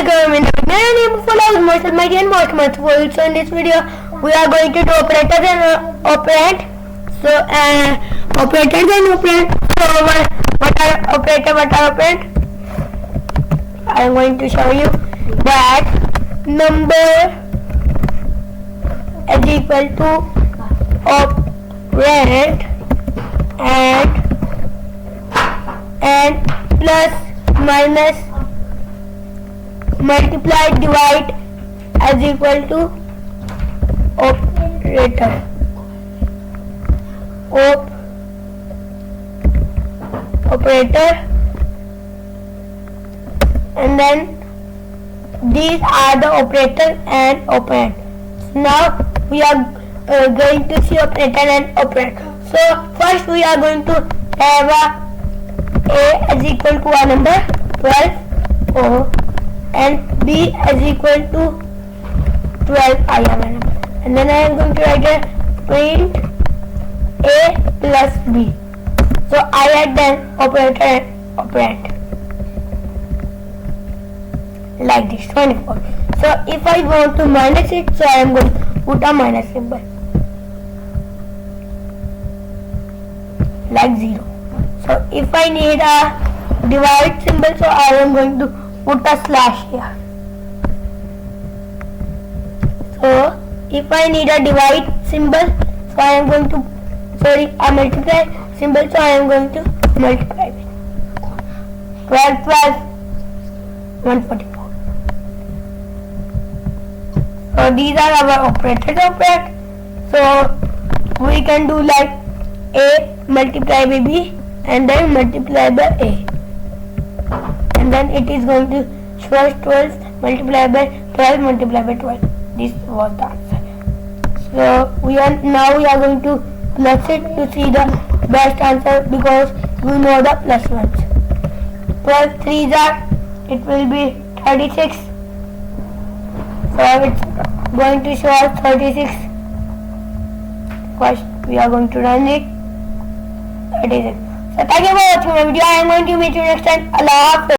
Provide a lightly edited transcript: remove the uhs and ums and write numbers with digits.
My name is Follow Marshall, my dear Marshall. So in this video, we are going to do operators and operand. So operators and operand. So what are operator? What are operand? I am going to show you that number is equal to operand and plus minus multiply divide as equal to operator. Operator, and then these are the operator and operand. Now we are going to see operator and operand. So first we are going to have a is equal to a number 12 and b is equal to 12 I am a number, and then I am going to write a print a plus b. So I add then operator and operand like this 24. So if I want to minus it, so I am going to put a minus symbol like 0. So if I need a divide symbol, so I am going to put a slash here. So if I need a divide symbol, so I am going to a multiply symbol, so I am going to multiply it. 12 144. So these are our operators operand. So we can do like a multiply by b and then multiply by a, and then it is going to show 12 multiply by 12 multiply by 12. This was the answer. So we are going to plus it to see the best answer, because we know the plus ones. 12 3s are, it will be 36. So it's going to show us 36. First we are going to run it. 36. So thank you for watching my video. I am going to meet you next time. Allah Hafiz.